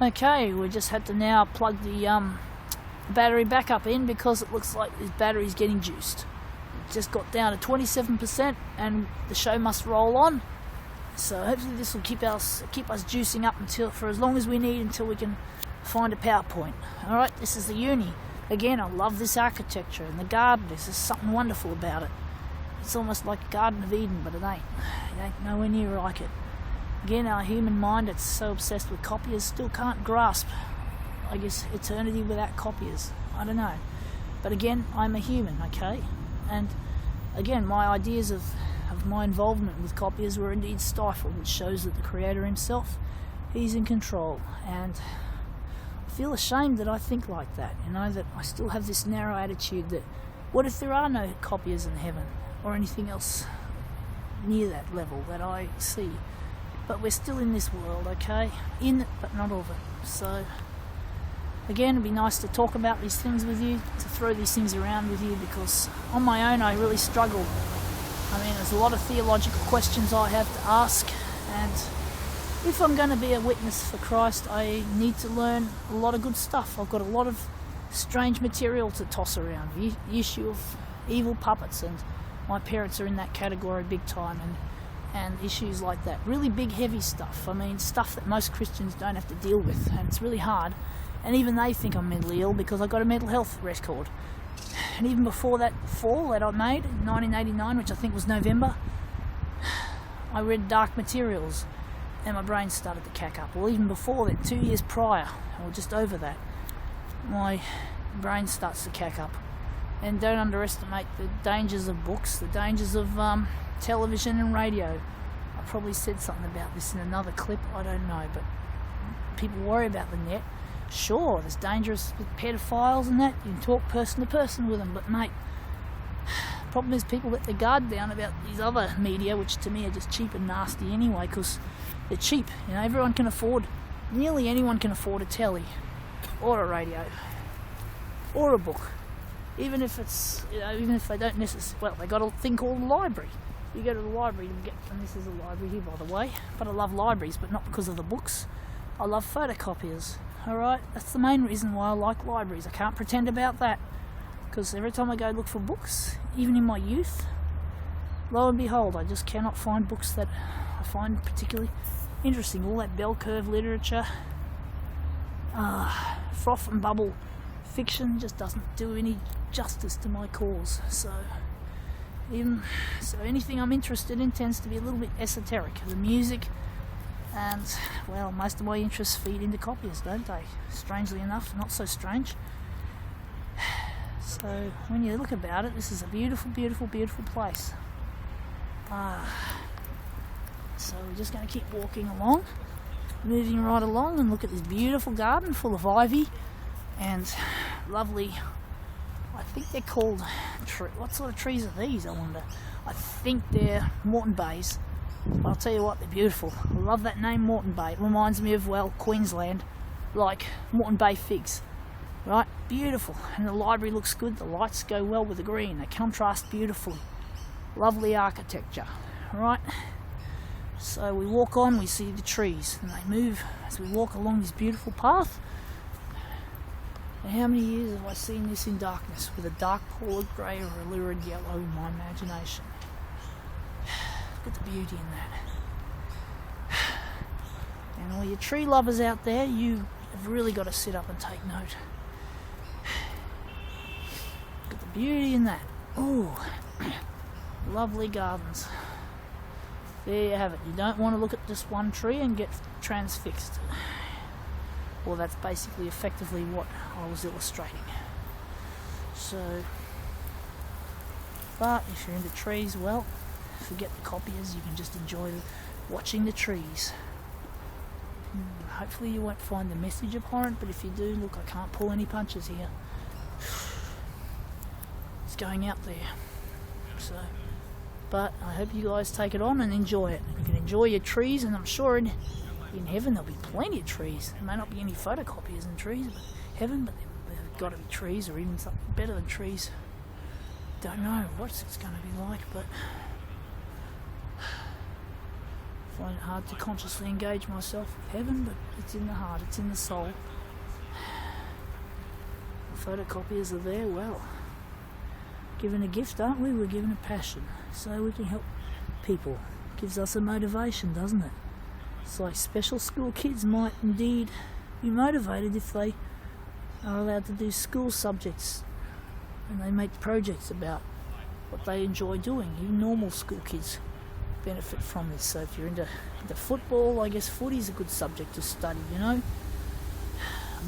Okay, we just had to now plug the battery back up in because it looks like this battery's getting juiced. It just got down to 27% and the show must roll on. So hopefully this will keep us juicing up for as long as we need until we can find a power point. Alright, this is the uni. Again, I love this architecture and the garden. There's just something wonderful about it. It's almost like a Garden of Eden, but it ain't. It ain't nowhere near like it. Again, our human mind that's so obsessed with copiers still can't grasp, I guess, eternity without copiers. I don't know. But again, I'm a human, okay? And again, my ideas of my involvement with copiers were indeed stifled, which shows that the Creator himself, he's in control. And I feel ashamed that I think like that, that I still have this narrow attitude that what if there are no copiers in heaven or anything else near that level that I see? But we're still in this world, okay? In it, but not of it. So, again, it'd be nice to talk about these things with you, to throw these things around with you, because on my own I really struggle. There's a lot of theological questions I have to ask, and if I'm going to be a witness for Christ, I need to learn a lot of good stuff. I've got a lot of strange material to toss around. The issue of evil puppets, and my parents are in that category big time, and issues like that. Really big, heavy stuff. Stuff that most Christians don't have to deal with, and it's really hard. And even they think I'm mentally ill because I got a mental health record. And even before that fall that I made in 1989, which I think was November, I read Dark Materials and my brain started to cack up. Well, even before that, 2 years prior, or just over that, my brain starts to cack up. And don't underestimate the dangers of books, the dangers of television and radio. I probably said something about this in another clip, I don't know, but people worry about the net. Sure, there's dangerous with pedophiles and that. You can talk person to person with them, but mate, the problem is people let their guard down about these other media, which to me are just cheap and nasty anyway, because they're cheap. Everyone can afford, nearly anyone can afford a telly, or a radio, or a book. Even if they don't necessarily, they got a thing called a library. You go to the library and and this is a library here by the way, but I love libraries, but not because of the books. I love photocopiers. Alright, that's the main reason why I like libraries. I can't pretend about that, because every time I go look for books, even in my youth, lo and behold, I just cannot find books that I find particularly interesting. All that bell curve literature, froth and bubble fiction just doesn't do any justice to my cause. So anything I'm interested in tends to be a little bit esoteric. The music, and well, most of my interests feed into copiers, don't they? Strangely enough, not so strange. So when you look about it, this is a beautiful, beautiful, beautiful place. So we're just going to keep walking along, moving right along, and look at this beautiful garden full of ivy and lovely, I think they're called, what sort of trees are these, I wonder? I think they're Moreton Bays. But I'll tell you what, they're beautiful. I love that name, Moreton Bay. It reminds me of, well, Queensland, like Moreton Bay figs. Right? Beautiful. And the library looks good. The lights go well with the green. They contrast beautifully. Lovely architecture. Right? So we walk on, we see the trees, and they move as we walk along this beautiful path. And how many years have I seen this in darkness, with a dark pallid grey or a lurid yellow in my imagination? Look at the beauty in that. And all you tree lovers out there, you have really got to sit up and take note. Look at the beauty in that. Ooh, lovely gardens. There you have it. You don't want to look at just one tree and get transfixed. Well, that's basically effectively what I was illustrating. So, but if you're into trees, well, forget the copiers, you can just enjoy watching the trees. Hopefully you won't find the message abhorrent, but if you do, look, I can't pull any punches here. It's going out there. So, but I hope you guys take it on and enjoy it. You can enjoy your trees, and I'm sure in heaven there'll be plenty of trees. There may not be any photocopiers in trees, but heaven, but there've got to be trees, or even something better than trees. Don't know what it's going to be like, but I find it hard to consciously engage myself with heaven, but it's in the heart, it's in the soul. The photocopiers are there, well, given a gift, aren't we? We're given a passion, so we can help people. Gives us a motivation, doesn't it? It's like special school kids might indeed be motivated if they are allowed to do school subjects and they make projects about what they enjoy doing. Even normal school kids benefit from this. So if you're into football, I guess footy's a good subject to study, you know.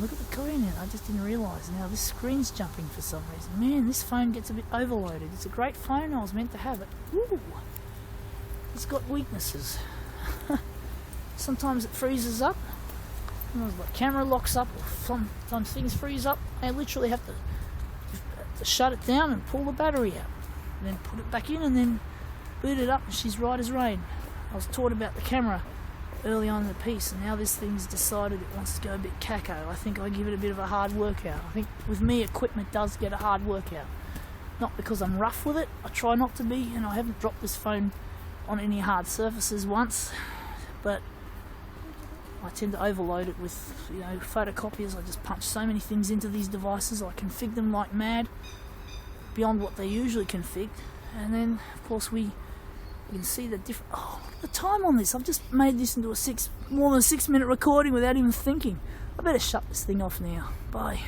Look at the green, I just didn't realise now this screen's jumping for some reason. Man, this phone gets a bit overloaded. It's a great phone, I was meant to have it. Ooh, it's got weaknesses. Sometimes it freezes up. The camera locks up, or sometimes things freeze up. I literally have to shut it down and pull the battery out, and then put it back in, and then boot it up, and she's right as rain. I was taught about the camera early on in the piece, and now this thing's decided it wants to go a bit caco. I think I give it a bit of a hard workout. I think with me, equipment does get a hard workout. Not because I'm rough with it, I try not to be, and I haven't dropped this phone on any hard surfaces once, but I tend to overload it with, photocopiers. I just punch so many things into these devices. I config them like mad, beyond what they usually config. And then, of course, we can see the different... Oh, look at the time on this. I've just made this into more than a 6-minute recording without even thinking. I better shut this thing off now. Bye.